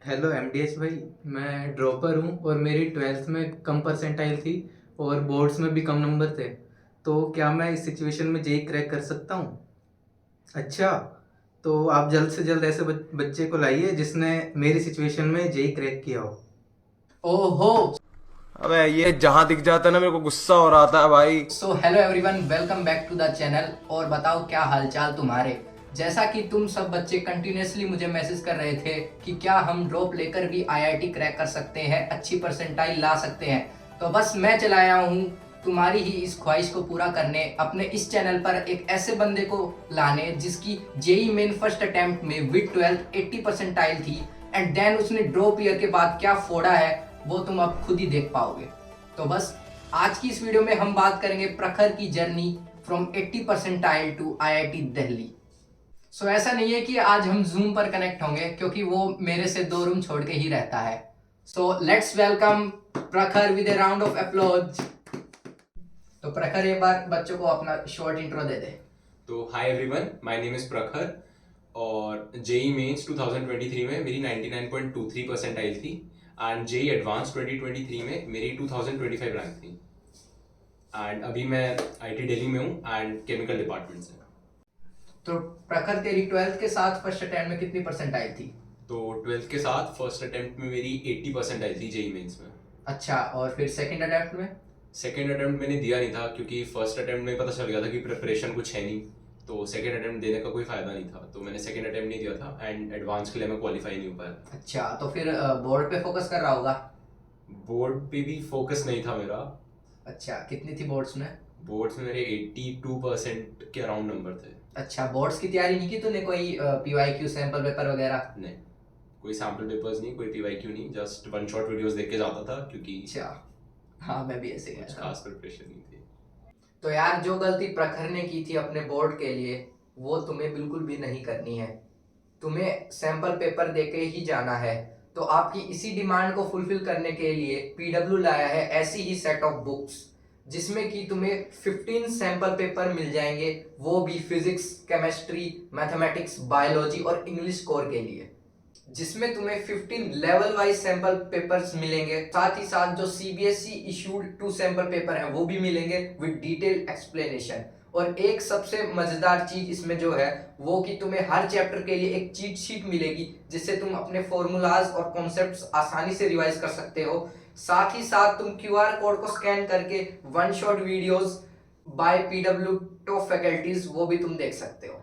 Hello MDH भाई। मैं dropper हूँ और मेरी ट्वेल्थ में कम परसेंटाइल थी और बोर्ड्स में भी कम नंबर थे। तो क्या मैं इस सिचुएशन में जेई क्रैक कर सकता हूँ? अच्छा, तो आप जल्द से जल्द ऐसे बच्चे को लाइए जिसने मेरी सिचुएशन में जेई क्रैक किया हो। ओहो। अबे ये जहां दिख जाता है ना, मेरे को गुस्सा हो रहा था भाई। So hello everyone, welcome back to the channel. और बताओ क्या हालचाल तुम्हारे। जैसा कि तुम सब बच्चे कंटिन्यूसली मुझे मैसेज कर रहे थे कि क्या हम ड्रॉप लेकर भी आईआईटी क्रैक कर सकते हैं, अच्छी परसेंटाइल ला सकते हैं, तो बस मैं चला आया हूँ तुम्हारी ही इस ख्वाहिश को पूरा करने, अपने इस चैनल पर एक ऐसे बंदे को लाने जिसकी जेई मेन फर्स्ट अटेम्प्ट में विद 12 80 परसेंटाइल थी एंड देन उसने ड्रॉप ईयर के बाद क्या फोड़ा है वो तुम अब खुद ही देख पाओगे। तो बस आज की इस वीडियो में हम बात करेंगे प्रखर की journey from 80 percentile to IIT Delhi. So ऐसा नहीं है कि आज हम जूम पर कनेक्ट होंगे क्योंकि वो मेरे से 2 रूम छोड़ के ही रहता है। सो लेट्स वेलकम प्रखर with A round of applause. तो प्रखर एक बार बच्चों को अपना शॉर्ट इंट्रो दे दे। तो hi everyone, my name is प्रखर और जेई मेंस 2023 में मेरी 99.23 परसेंटाइल थी एंड जेई एडवांस 2023 में मेरी 2025 रैंक थी एंड अभी मैं आईटी दिल्ली में हूँ एंड केमिकल डिपार्टमेंट से। तो प्रखर तेरी 12th के साथ फर्स्ट अटेम्प्ट में कितनी परसेंटाइल थी? तो 12th के साथ फर्स्ट अटेम्प्ट में मेरी 80 परसेंटाइल थी जेई मेंस में। अच्छा, और फिर सेकंड अटेम्प्ट में? सेकेंड अटेम्प्ट मैंने दिया नहीं था क्योंकि फर्स्ट अटेम्प्ट में पता चल गया था कि प्रिपरेशन कुछ है नहीं, तो सेकेंड अटेम्प्ट देने का कोई फ़ायदा नहीं था, तो मैंने सेकेंड अटेम्प्ट नहीं दिया था एंड एडवांस के लिए मैं क्वालिफाई नहीं हो पाया। अच्छा, तो फिर बोर्ड पे फोकस कर रहा होगा। बोर्ड पे भी फोकस नहीं था मेरा। अच्छा, कितनी थी बोर्ड्स में? बोर्ड्स में मेरे 82% के अराउंड नंबर थे। अच्छा, बोर्ड्स की तैयारी नहीं की तूने, कोई पीवाईक्यू सैंपल पेपर वगैरह? नहीं, कोई सैम्पल पेपर्स नहीं, कोई पीवाईक्यू नहीं, जस्ट वन शॉट वीडियोस देख के जाता था क्योंकि अच्छा, हाँ मैं भी ऐसे ही कुछ था। खास प्रिपरेशन नहीं थी। तो यार, जो गलती प्रखर ने की थी अपने बोर्ड के लिए वो तुम्हें बिल्कुल भी नहीं करनी है। तुम्हें सैंपल पेपर देके ही जाना है। तो आपकी इसी डिमांड को फुलफिल करने के लिए पीडब्ल्यू लाया है ऐसी ही सेट ऑफ बुक्स जिसमें कि तुम्हें 15 सैंपल पेपर मिल जाएंगे, वो भी फिजिक्स, केमिस्ट्री, मैथमेटिक्स, बायोलॉजी और इंग्लिश कोर के लिए, जिसमें तुम्हें 15 लेवल वाइज सैंपल पेपर्स मिलेंगे। साथ ही साथ जो सीबीएसई इशूड 2 सैंपल पेपर हैं वो भी मिलेंगे विद डिटेल एक्सप्लेनेशन। और एक सबसे मजेदार चीज इसमें जो है वो कि तुम्हें हर चैप्टर के लिए एक चीट शीट मिलेगी जिससे तुम अपने फॉर्मूलाज और कॉन्सेप्ट्स आसानी से रिवाइज कर सकते हो। साथ ही साथ तुम क्यूआर कोड को स्कैन करके one shot videos by PW top faculties वो भी तुम देख सकते हो।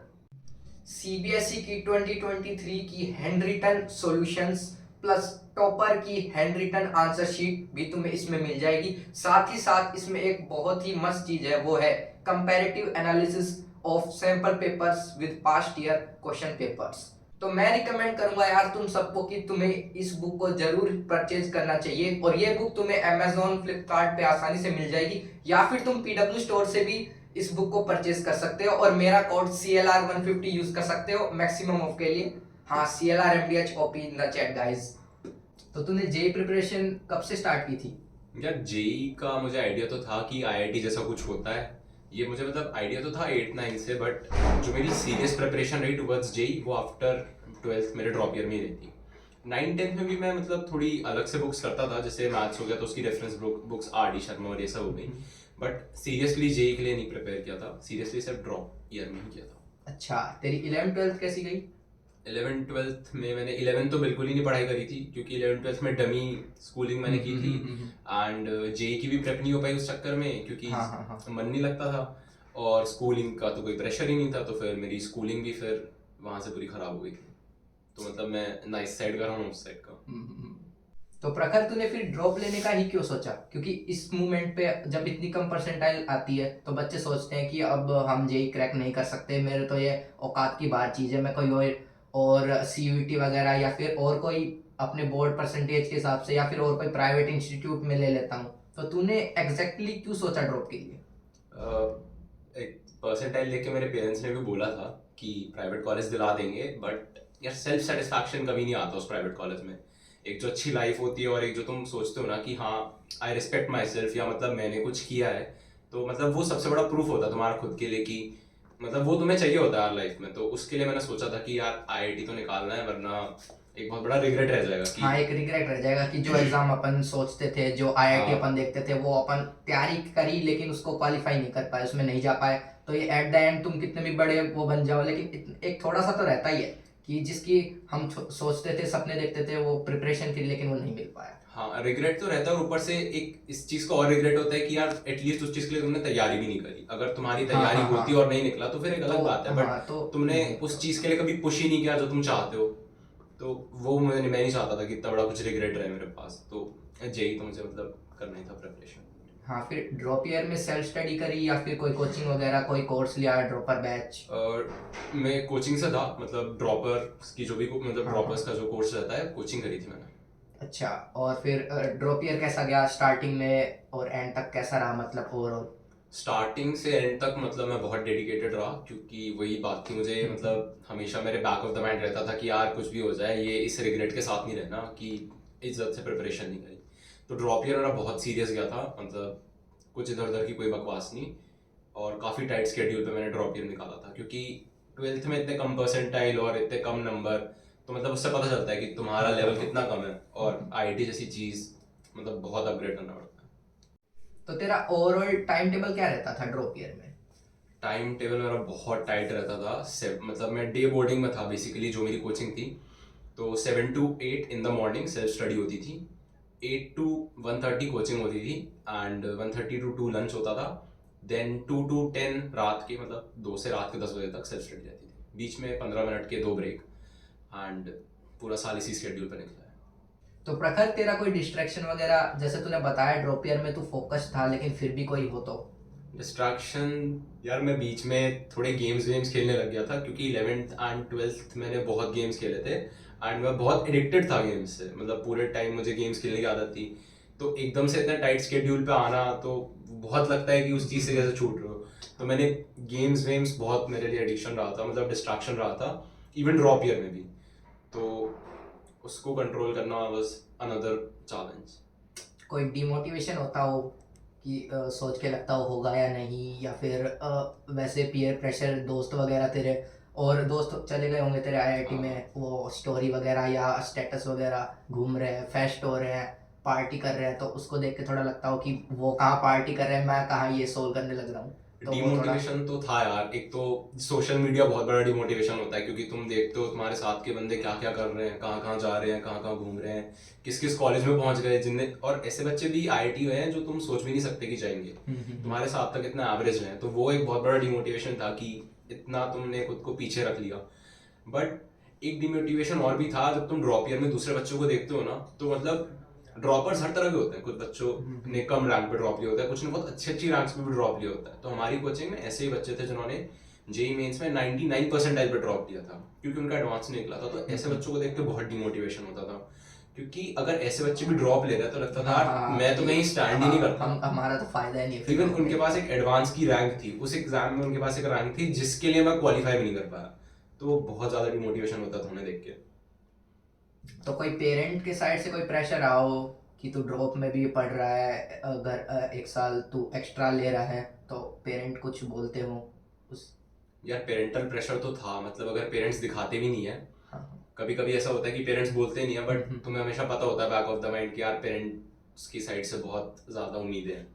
सीबीएसई की 2023 की handwritten solutions plus topper की हैंड रिटन आंसर शीट भी तुम्हें इसमें मिल जाएगी। साथ ही साथ इसमें एक बहुत ही मस्त चीज है, वो है comparative analysis of sample papers with past year question papers. तो मैं रिकमेंड करूंगा यार तुम सबको कि तुम्हें इस बुक को जरूर परचेज करना चाहिए। और ये बुक तुम्हें अमेजोन, फ्लिपकार्ट पे आसानी से मिल जाएगी या फिर तुम पीडब्ल्यू स्टोर से भी इस बुक को परचेज कर सकते हो और मेरा कोड CLR150 यूज कर सकते हो मैक्सिमम ऑफ के लिए। हाँ, CLRMDHOP in the chat guys. तो तूने जेई प्रिपरेशन कब से स्टार्ट की थी? यार जेई का मुझे आइडिया तो था कि आईआईटी जैसा कुछ होता है, ये मुझे मतलब आइडिया तो था 8-9 से, बट जो मेरी सीरियस प्रिपरेशन रही टुवर्ड्स जेई वो आफ्टर 12th मेरे ड्रॉप ईयर में ही रही थी। 9-10 में भी मैं मतलब थोड़ी अलग से बुक्स करता था, जैसे मैथ्स हो गया तो उसकी reference books R D Sharma और ये सब हो गई, बट सीरियसली जेई के लिए नहीं प्रिपेयर किया था, सीरियसली सिर्फ ड्रॉप ईयर में ही किया था। अच्छा, तेरी 11th 12th कैसी गई? 11th 12th में मैंने 11th तो बिल्कुल ही नहीं पढ़ाई करी थी क्योंकि 11th 12th में डमी स्कूलिंग मैंने की थी एंड जेई की भी प्रेप नहीं हो पाई उस चक्कर में क्योंकि हाँ हाँ हाँ। मन नहीं लगता था और स्कूलिंग का तो कोई प्रेशर ही नहीं था, तो फिर मेरी स्कूलिंग भी फिर वहाँ से पूरी खराब हो गई थी। तो मतलब मैं ना इस साइड का रहा हूँ उस साइड का। तो प्रखर, तूने फिर ड्रॉप लेने का ही क्यों सोचा? क्योंकि इस मूवमेंट पे जब इतनी कम परसेंटाइल आती है तो बच्चे सोचते हैं कि अब हम जेई क्रैक नहीं कर सकते, मेरे तो ये औकात की बात चीज़ है, मैं कोई और सीयूईटी वगैरह या फिर और कोई अपने बोर्ड परसेंटेज के हिसाब से या फिर और कोई प्राइवेट इंस्टीट्यूट में ले लेता हूँ। तो तूने एग्जैक्टली क्यों सोचा ड्रॉप के लिए? एक परसेंटाइल देख के मेरे पेरेंट्स ने भी बोला था कि प्राइवेट कॉलेज दिला देंगे, बट यार सेल्फ सेटिस्फैक्शन कभी नहीं आता उस प्राइवेट कॉलेज में। एक जो अच्छी लाइफ होती है और एक जो तुम सोचते हो ना कि हाँ आई रिस्पेक्ट माई सेल्फ या मतलब मैंने कुछ किया है, तो मतलब वो सबसे बड़ा प्रूफ होता है तुम्हारा खुद के लिए कि मतलब वो तुम्हें चाहिए होता है यार लाइफ में। तो उसके लिए मैंने सोचा था कि यार आईआईटी तो निकालना है, वरना एक बहुत बड़ा रिग्रेट रह जाएगा कि हाँ, एक रिग्रेट रह जाएगा कि जो एग्जाम अपन सोचते थे, जो आईआईटी हाँ। अपन देखते थे, वो अपन तैयारी करी लेकिन उसको क्वालिफाई नहीं कर पाए, उसमें नहीं जा पाए। तो ये एट द एंड तुम कितने भी बड़े वो बन जाओ, लेकिन एक थोड़ा सा तो रहता ही है कि जिसकी हम सोचते थे, सपने देखते थे, वो प्रिपरेशन की, लेकिन वो नहीं मिल पाया। हाँ, रिग्रेट तो रहता है। और ऊपर से एक इस चीज का और रिग्रेट होता है कि यार एटलीस्ट उस चीज के लिए तुमने तैयारी भी नहीं करी। अगर तुम्हारी हाँ, तैयारी हाँ, होती हाँ। और नहीं निकला तो फिर एक अलग तो बात है, हाँ, बट तो तुमने नहीं उस हुआ। चीज के लिए कभी पुश ही नहीं किया जो तुम चाहते हो। तो वो मैं नहीं चाहता था कि इतना बड़ा कुछ रिग्रेट रहे मेरे पास। तो जेई तो मुझे मतलब करना ही था प्रिपरेशन। हाँ, फिर ड्रॉप ईयर में सेल्फ स्टडी करी या फिर कोई कोचिंग वगैरह, कोई कोर्स लिया, ड्रॉपर बैच? और मैं कोचिंग से था, मतलब ड्रॉपर की जो भी मतलब हाँ, ड्रॉपर्स का जो कोर्स रहता है, कोचिंग करी थी मैंने। अच्छा, और फिर ड्रॉप ईयर कैसा गया स्टार्टिंग में और एंड तक कैसा रहा, मतलब ओवरऑल? स्टार्टिंग से एंड तक मतलब मैं बहुत डेडिकेटेड रहा, क्योंकि वही बात थी मुझे, मतलब हमेशा मेरे बैक ऑफ द माइंड रहता था कि यार कुछ भी हो जाए, ये इस रिग्रेट के साथ नहीं रहना कि इज्जत से प्रिपरेशन नहीं करी। तो ड्रॉप ईयर मेरा बहुत सीरियस गया था, मतलब कुछ इधर उधर की कोई बकवास नहीं। और काफ़ी टाइट स्केड्यूल पे मैंने ड्रॉप ईयर निकाला था, क्योंकि 12th में इतने कम परसेंटाइल और इतने कम नंबर, तो मतलब उससे पता चलता है कि तुम्हारा लेवल कितना कम है। और आईआईटी जैसी चीज़ मतलब बहुत अपग्रेड करना पड़ता है। तो तेरा ओवरऑल टाइम टेबल क्या रहता था ड्रॉप ईयर में? टाइम टेबल मेरा बहुत टाइट रहता था। मतलब मैं डे बोर्डिंग में था बेसिकली, जो मेरी कोचिंग थी। तो 7 to 8 in the morning self study होती थी, 8 to 1:30 कोचिंग होती थी, एंड 1:30 to 2 लंच होता था। देन 2 to 10 रात के, मतलब 2 से रात के 10 बजे तक सेल्फ स्टडी रहती थी। बीच में 15 मिनट के 2 ब्रेक, एंड पूरा साल इसी शेड्यूल पर निकला है। तो प्रखर, तेरा कोई डिस्ट्रैक्शन वगैरह, जैसे तूने बताया ड्रॉप ईयर में तू फोकस था, लेकिन फिर भी कोई हो तो? डिस्ट्रैक्शन, यार मैं बीच में थोड़े गेम्स खेलने लग गया था, क्योंकि 11th एंड 12th मैंने बहुत गेम्स खेले थे, एंड मैं बहुत एडिक्टेड था गेम्स से। मतलब पूरे टाइम मुझे गेम्स खेलने की आदत थी। तो एकदम से इतना टाइट स्केड्यूल पे आना, तो बहुत लगता है कि उस चीज़ से कैसे छूट रहे हो। तो मैंने गेम्स बहुत मेरे लिए एडिक्शन रहा था, मतलब डिस्ट्रैक्शन रहा था, इवन ड्रॉप ईयर में भी। तो उसको कंट्रोल करना वाज अनदर चैलेंज। कोई डिमोटिवेशन होता हो कि सोच के लगता हो होगा या नहीं, या फिर वैसे पीयर प्रेशर, दोस्त वगैरह तेरे, और दोस्त चले गए होंगे तेरे आईआईटी हाँ। में, वो स्टोरी वगैरह या स्टेटस वगैरह घूम रहे हैं, फेस्ट हो रहे हैं, पार्टी कर रहे हैं, तो उसको देख के थोड़ा लगता हो कि वो कहाँ पार्टी कर रहे हैं, मैं कहाँ ये सोल करने लग रहा हूँ? तो वो थोड़ा डिमोटिवेशन तो था यार। एक तो सोशल मीडिया बहुत बड़ा डिमोटिवेशन होता है, क्योंकि तुम देखते हो तुम्हारे साथ के बंदे क्या क्या कर रहे हैं, कहाँ कहाँ जा रहे हैं, कहाँ कहाँ घूम रहे हैं, किस किस कॉलेज में पहुंच गए, जिनने, और ऐसे बच्चे भी आईआईटी हुए हैं जो तुम सोच भी नहीं सकते कि जाएंगे। तुम्हारे साथ तक इतना एवरेज है, तो वो एक बहुत बड़ा डिमोटिवेशन था कि इतना तुमने खुद को पीछे रख लिया। बट एक डिमोटिवेशन और भी था, जब तुम ड्रॉप ईयर में दूसरे बच्चों को देखते हो ना, तो मतलब ड्रॉपर्स हर तरह के होते हैं। कुछ बच्चों ने कम रैंक पे ड्रॉप लिया होता है, कुछ ने बहुत अच्छी रैंक्स पे भी ड्रॉप लिया होता है। तो हमारी कोचिंग में ऐसे ही बच्चे थे जिन्होंने जेई मेंस में 99 परसेंटाइल पे ड्रॉप लिया था, क्योंकि उनका एडवांस नहीं निकला था। तो ऐसे बच्चों को देख के बहुत डिमोटिवेशन होता था, क्योंकि अगर ऐसे बच्चे भी ड्रॉप ले रहे हैं तो लगता था यार मैं तो कहीं स्टैंड ही नहीं करता। हमारा तो फायदा ही नहीं है। इवन उनके पास एक एडवांस की रैंक थी, उस एग्जाम में उनके पास एक रैंक थी जिसके लिए मैं क्वालिफाई भी नहीं कर पाया। तो बहुत ज्यादा डिमोटिवेशन होता था उन्हें देख के। तो कोई पेरेंट के साइड से कोई प्रेशर आओ कि तू ड्रॉप में भी पढ़ रहा है, अगर एक साल तू एक्स्ट्रा ले रहा है, तो पेरेंट कुछ बोलते हो उस? यार पेरेंटल प्रेशर तो था, मतलब अगर पेरेंट्स दिखाते भी नहीं है, हाँ, कभी कभी ऐसा होता है कि पेरेंट्स बोलते नहीं है, बट हम्म। तुम्हें हमेशा पता होता है बैक ऑफ द माइंड कि यार पेरेंट्स की साइड से बहुत ज़्यादा उम्मीदें हैं।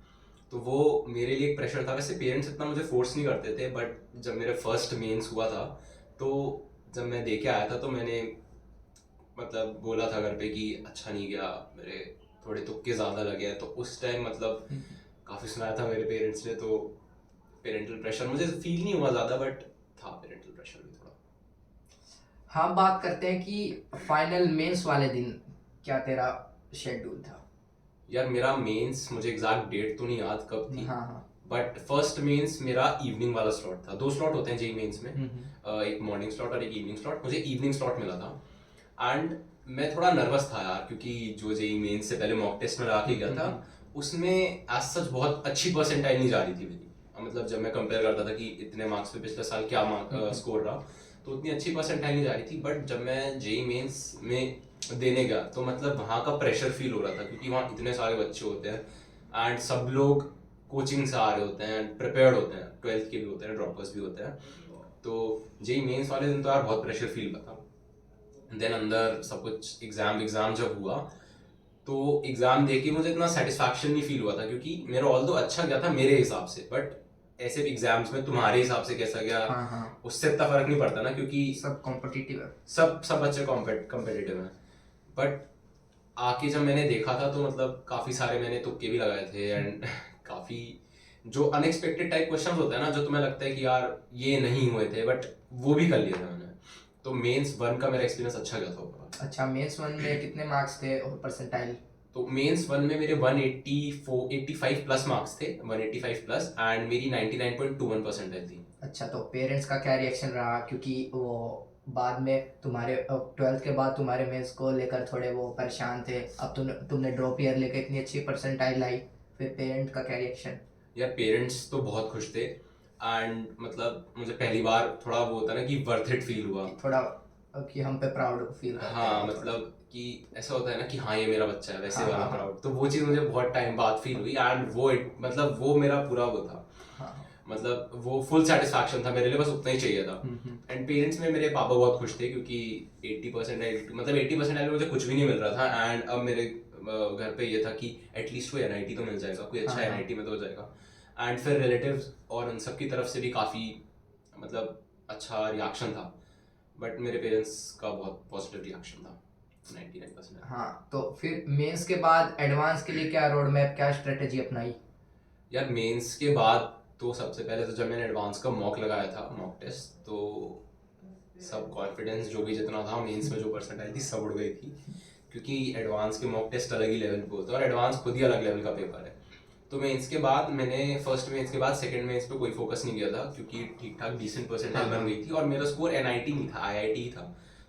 तो वो मेरे लिए एक प्रेशर था। वैसे पेरेंट्स इतना मुझे फोर्स नहीं करते थे, बट जब मेरे फर्स्ट मेंस हुआ था, तो जब मैं दे के आया था, तो मैंने मतलब बोला था घर पे कि अच्छा नहीं गया, मेरे थोड़े तुक्के ज़्यादा लगे हैं। तो उस टाइम मतलब काफ़ी सुनाया था मेरे पेरेंट्स ने। तो पेरेंटल प्रेशर मुझे फील नहीं हुआ ज़्यादा, बट था पेरेंटल प्रेशर भी थोड़ा। हाँ, बात करते हैं कि फाइनल मेंस वाले दिन क्या तेरा शेड्यूल था? यार मेरा मेंस, मुझे एग्जैक्ट डेट तो नहीं याद कब थी, हाँ, हाँ। बट फर्स्ट मेंस मेरा इवनिंग वाला स्लॉट था। 2 स्लॉट होते हैं जेई मेंस में, एक मॉर्निंग स्लॉट और एक इवनिंग स्लॉट। मुझे इवनिंग स्लॉट मिला था, एंड मैं थोड़ा नर्वस था यार, क्योंकि जो जेई मेंस से पहले मॉक टेस्ट में लगा के गया था, उसमें एज सच बहुत अच्छी परसेंटाइल नहीं जा रही थी मेरी। मतलब जब मैं कंपेयर करता था कि इतने मार्क्स पे पिछले साल क्या स्कोर रहा, तो उतनी अच्छी परसेंटाइल नहीं जा रही थी। बट जब मैं जेई मेंस में देने गया, तो मतलब वहाँ का प्रेशर फील हो रहा था, क्योंकि वहाँ इतने सारे बच्चे होते हैं एंड सब लोग कोचिंग से आ रहे होते हैं, प्रिपेयर्ड होते हैं, 12th के भी होते हैं, ड्रॉपर्स भी होते हैं। तो जेई मेंस वाले दिन तो यार बहुत प्रेशर फील हुआ था। देन अंदर सब कुछ एग्ज़ाम जब हुआ तो एग्ज़ाम दे के मुझे इतना सेटिस्फैक्शन नहीं फील हुआ था, क्योंकि मेरा ऑल दो अच्छा गया था मेरे हिसाब से, बट ऐसे एग्जाम्स में तुम्हारे हिसाब से कैसा गया हाँ हाँ, उससे इतना फर्क नहीं पड़ता ना, क्योंकि सब कॉम्पिटिटिव है। सब बच्चे कॉम्पिटिटिव हैं। बट आके जब मैंने देखा था तो मतलब काफ़ी सारे मैंने तुक्के भी लगाए थे, एंड काफ़ी जो अनएक्सपेक्टेड टाइप क्वेश्चन होते हैं ना, जो तुम्हें लगता है कि यार ये नहीं हुए थे, बट वो भी कर लिए थे मैंने। तो मेंस 1 का मेरा एक्सपीरियंस अच्छा गया था ओवरऑल। अच्छा, मेंस 1 में कितने मार्क्स थे और परसेंटाइल? तो मेंस 1 में मेरे 185 प्लस मार्क्स थे, 185 प्लस, एंड मेरी 99.21 परसेंटाइल थी। अच्छा, तो पेरेंट्स का क्या रिएक्शन रहा? क्योंकि वो बाद में तुम्हारे 12th के बाद तुम्हारे मेंस को लेकर थोड़े वो परेशान थे। अब तुमने ड्रॉप ईयर लेकर इतनी अच्छी परसेंटाइल लाई, फिर पेरेंट का क्या रिएक्शन? यार पेरेंट्स तो बहुत खुश थे, एंड मतलब मुझे पहली बार थोड़ा वो होता है ना कि वर्थ इट फील हुआ। थोड़ा कि हम पे प्राउड फील करते हैं हाँ, वो थोड़ा। मतलब कि ऐसा होता है ना कि हाँ ये मेरा बच्चा है, वैसे हाँ, वाला हाँ, हाँ। प्राउड, तो वो चीज़ मुझे बहुत टाइम बाद फील हुई, एंड वो मतलब वो मेरा पूरा वो था, हाँ हाँ। मतलब वो फुल सेटिस्फैक्शन था मेरे लिए, बस उतना ही चाहिए था। एंड पेरेंट्स में मेरे पापा बहुत खुश थे, क्योंकि 80% मतलब 80% में मुझे कुछ भी नहीं मिल रहा था, एंड अब मेरे घर पे ये था कि एटलीस्ट कोई एनआईटी तो मिल जाएगा, कोई अच्छा हाँ, हाँ। एनआईटी में तो हो जाएगा। एंड फिर रिलेटिव्स और उन सब की तरफ से भी काफ़ी मतलब अच्छा रिएक्शन था, बट मेरे पेरेंट्स का बहुत पॉजिटिव रिएक्शन था 99%। हाँ, तो फिर मेंस के बाद एडवांस के लिए क्या रोड मैप, क्या स्ट्रेटेजी अपनाई? यार मेंस के बाद तो सबसे पहले तो जब मैंने एडवांस का मॉक लगाया था, मॉक टेस्ट, तो सब कॉन्फिडेंस जो भी जितना था मेंस में जो परसेंटाइल थी सब उड़ गई थी, क्योंकि एडवांस के मॉक टेस्ट अलग ही लेवल पे होते हैं, और एडवांस खुद ही अलग लेवल का पेपर है। तो मेंस के बाद मैंने फर्स्ट मेंस के बाद सेकंड मेंस पे कोई फोकस नहीं किया था, क्योंकि ठीक ठाक डिसेंट परसेंटाइल बन गई थी, और मेरा स्कोर एनआईटी नहीं था, आईआईटी ही था।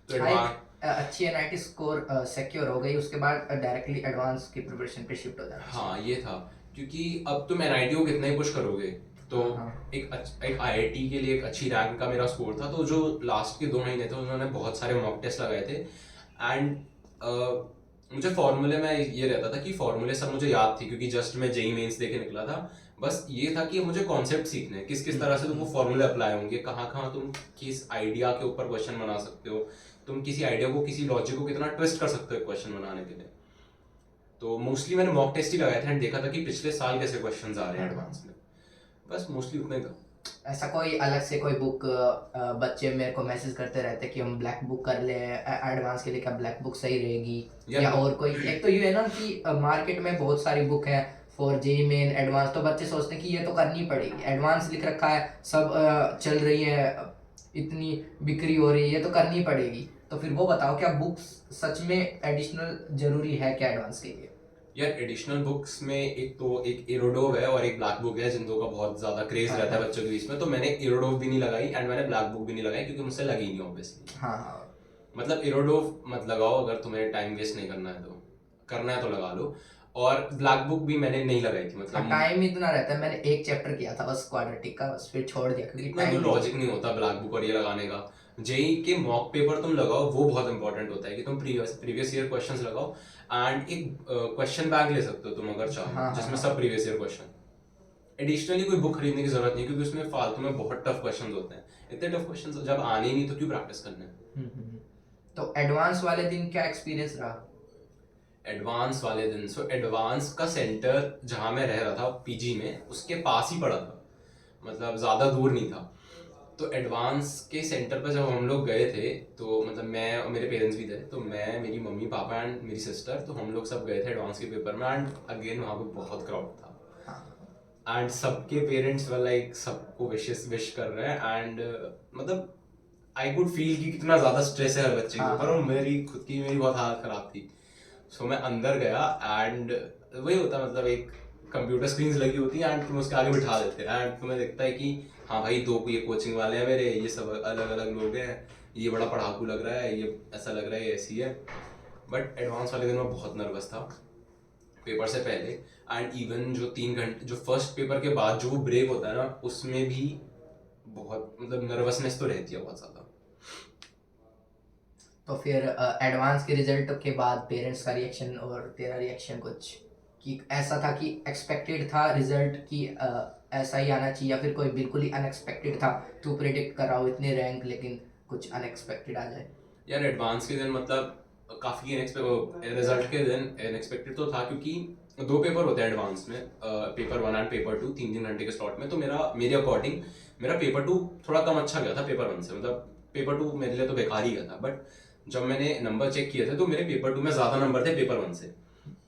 तो एडवांस अच्छी एनआईटी स्कोर सिक्योर हो गई, उसके बाद डायरेक्टली एडवांस की प्रिपरेशन पे शिफ्ट हो जाना। हाँ ये था, क्योंकि अब तुम एनआईटी को कितना ही पुश करोगे, तो हाँ। एक आईआईटी के लिए एक अच्छी रैंक का मेरा स्कोर था। तो जो लास्ट के 2 महीने थे उन्होंने बहुत सारे मॉक टेस्ट लगाए थे, एंड मुझे फॉर्मूले में ये रहता था कि फॉर्मूले सब मुझे याद थी, क्योंकि जस्ट मैं जेई मेंस दे के निकला था। बस ये था कि मुझे कॉन्सेप्ट सीखने हैं, किस किस तरह से तुम वो फॉर्मूले अप्लाई होंगे, कहाँ कहाँ तुम किस आइडिया के ऊपर क्वेश्चन बना सकते हो, तुम किसी आइडिया को, किसी लॉजिक को कितना ट्विस्ट कर सकते हो क्वेश्चन बनाने के लिए। तो मोस्टली मैंने मॉक टेस्ट ही लगाए थे, एंड देखा था कि पिछले साल कैसे क्वेश्चंस आ रहे हैं एडवांस में, बस मोस्टली उतना ही था। ऐसा कोई अलग से कोई बुक, बच्चे मेरे को मैसेज करते रहते हैं कि हम ब्लैक बुक कर ले एडवांस के लिए, क्या ब्लैक बुक सही रहेगी? या और कोई, एक तो ये है ना कि मार्केट में बहुत सारी बुक है फॉर जेई मेन एडवांस, तो बच्चे सोचते हैं कि ये तो करनी पड़ेगी, एडवांस लिख रखा है, सब चल रही है, इतनी बिक्री हो रही है, ये तो करनी पड़ेगी। तो फिर वो बताओ, क्या बुक्स सच में एडिशनल जरूरी है क्या एडवांस के लिए? यार एडिशनल बुक्स में एक एरोडोव है और एक ब्लैक बुक है, जिन दो का बहुत ज्यादा क्रेज रहता है बच्चों के बीच में। तो मैंने एरोडोव भी नहीं लगाई, एंड मैंने ब्लैक बुक भी नहीं लगाई, क्योंकि मुझसे लगी नहीं ऑब्वियसली। हाँ हाँ। मतलब एरोडोव मत लगाओ, अगर तुम्हें टाइम वेस्ट नहीं करना है, तो करना है तो लगा लो। और ब्लैक बुक भी मैंने नहीं लगाई थी, मतलब टाइम इतना रहता है, मैंने एक चैप्टर किया था बस क्वाड्रेटिक का, बस फिर छोड़ दिया क्योंकि इतना तो लॉजिक नहीं होता ब्लैक बुक और ये लगाने का। जेई के मॉक पेपर तुम लगाओ, वो बहुत इंपॉर्टेंट होता है कि तुम प्रीवियस ईयर क्वेश्चंस लगाओ, एंड एक क्वेश्चन बैंक ले सकते हो तुम अगर चाहो, हाँ, जिसमें हाँ। सब प्रीवियस ईयर क्वेश्चन। एडिशनली कोई बुक खरीदने की जरूरत नहीं, क्योंकि उसमें फालतू में बहुत टफ क्वेश्चंस होते हैं। इतने टफ क्वेश्चंस जब आने ही नहीं तो क्यों प्रैक्टिस करने। तो एडवांस वाले दिन क्या एक्सपीरियंस रहा? एडवांस वाले दिन, सो एडवांस का सेंटर जहाँ मैं रह रहा था पीजी में, उसके पास ही पड़ा था, मतलब ज़्यादा दूर नहीं था। तो एडवांस के सेंटर पर जब हम लोग गए थे, तो मतलब मैं और मेरे पेरेंट्स भी थे, तो मैं, मेरी मम्मी पापा एंड मेरी सिस्टर, तो हम लोग सब गए थे एडवांस के पेपर में। एंड अगेन वहाँ पे बहुत क्राउड था, एंड सबके पेरेंट्स वर लाइक सबको विश कर रहे हैं, एंड मतलब आई कुड फील कि कितना ज़्यादा स्ट्रेस है हर बच्चे के ऊपर, और मेरी बहुत हालत ख़राब थी। सो मैं अंदर गया, एंड वही होता मतलब एक कंप्यूटर स्क्रीन्स लगी होती हैं, एंड तुम उसके आगे बिठा देते हैं, एंड तुम्हें दिखता है कि हाँ भाई दो ये कोचिंग वाले हैं मेरे, ये सब अलग अलग लोग हैं, ये बड़ा पढ़ाकू लग रहा है, ये ऐसा लग रहा है, ये ऐसी है। बट एडवांस वाले दिन मैं बहुत नर्वस था पेपर से पहले, एंड इवन जो 3 घंटे जो फर्स्ट पेपर के बाद जो ब्रेक होता है ना, उसमें भी बहुत मतलब नर्वसनेस तो रहती है बहुत ज़्यादा। तो फिर एडवांस के रिजल्ट के बाद पेरेंट्स का रिएक्शन और तेरा रिएक्शन कुछ, कि ऐसा था कि एक्सपेक्टेड था रिजल्ट कि ऐसा ही आना चाहिए, या फिर कोई बिल्कुल ही अनएक्सपेक्टेड था, तू प्रेडिक्ट कर रहा हो इतने रैंक लेकिन कुछ अनएक्सपेक्टेड आ जाए? यार एडवांस के दिन मतलब काफ़ी रिजल्ट के दिन अनएक्सपेक्टेड तो था, क्योंकि 2 पेपर होते हैं एडवांस में, पेपर 1 एंड पेपर 2, 3 घंटे के स्लॉट में। तो मेरे अकॉर्डिंग मेरा पेपर 2 थोड़ा कम अच्छा गया था पेपर 1 से, मतलब पेपर 2 मेरे लिए तो बेकार ही गया था। बट जब मैंने नंबर चेक किए थे तो मेरे पेपर 2 में ज़्यादा नंबर थे पेपर 1 से,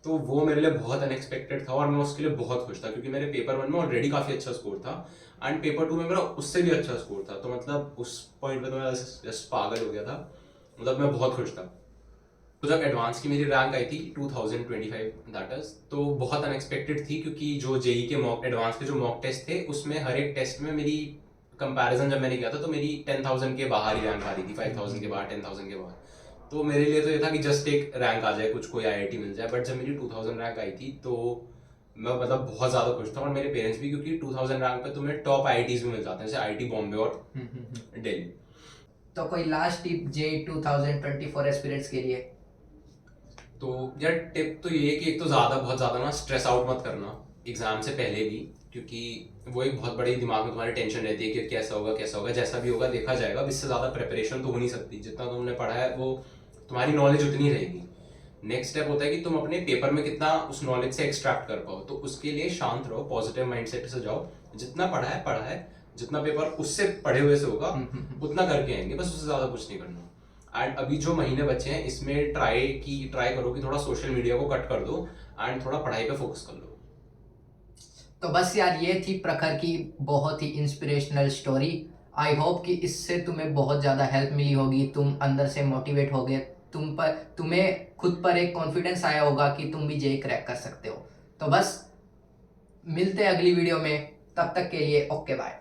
तो वो मेरे लिए बहुत अनएक्सपेक्टेड था और मैं उसके लिए बहुत खुश था, क्योंकि मेरे पेपर 1 में ऑलरेडी काफ़ी अच्छा स्कोर था एंड पेपर 2 में मेरा उससे भी अच्छा स्कोर था। तो मतलब उस पॉइंट पे तो मैं जस्ट पागल हो गया था, मतलब मैं बहुत खुश था। तो जब एडवांस की मेरी रैंक आई थी 2025 दैट इज, तो बहुत अनएक्सपेक्टेड थी, क्योंकि जो जेई के मॉक एडवांस के जो मॉक टेस्ट थे उसमें हर एक टेस्ट में मेरी कंपैरिजन जब मैंने किया था तो मेरी 10,000 के बाहर ही रैंक आ रही थी, 5,000 के बाहर, 10,000 के बाहर। तो मेरे लिए तो ये था कि जस्ट एक रैंक आ जाए, कुछ कोई आईआईटी मिल जाए। बट जब मेरी 2000 रैंक आई थी तो मैं मतलब बहुत ज़्यादा खुश था, और मेरे पेरेंट्स भी, क्योंकि 2000 रैंक पे तुम्हें टॉप आईआईटीज भी मिल जाते हैं, जैसे आईआईटी बॉम्बे और दिल्ली। तो कोई लास्ट टिप जेई 2024 एस्पिरेंट्स के लिए? तो यार टिप तो ये है कि एक तो बहुत ज़्यादा ना स्ट्रेस आउट मत करना एग्जाम से पहले भी, क्योंकि वो एक बहुत बड़ी दिमाग में तुम्हारी टेंशन रहती है कि कैसा होगा, जैसा भी होगा देखा जाएगा। इससे ज़्यादा प्रिपरेशन तो हो नहीं सकती, जितना तुमने पढ़ा है वो तुम्हारी नॉलेज उतनी रहेगी। नेक्स्ट स्टेप होता है कि तुम अपने पेपर में कितना उस नॉलेज से एक्सट्रैक्ट कर पाओ, तो उसके लिए शांत रहो, पॉजिटिव माइंडसेट से जाओ, जितना पढ़ा है, जितना पेपर उससे पढ़े हुए से होगा उतना करके आएंगे, बस उससे ज़्यादा कुछ नहीं करना। एंड अभी जो महीने बचे हैं इसमें ट्राई करो कि थोड़ा सोशल मीडिया को कट कर दो एंड थोड़ा पढ़ाई पे फोकस कर लो। तो बस यार ये थी प्रखर की बहुत ही इंस्पिरेशनल स्टोरी। आई होप कि इससे तुम्हें बहुत ज़्यादा हेल्प मिली होगी, तुम अंदर से मोटिवेट हो गए, तुम्हें खुद पर एक कॉन्फिडेंस आया होगा कि तुम भी जेई क्रैक कर सकते हो। तो बस मिलते हैं अगली वीडियो में, तब तक के लिए ओके बाय।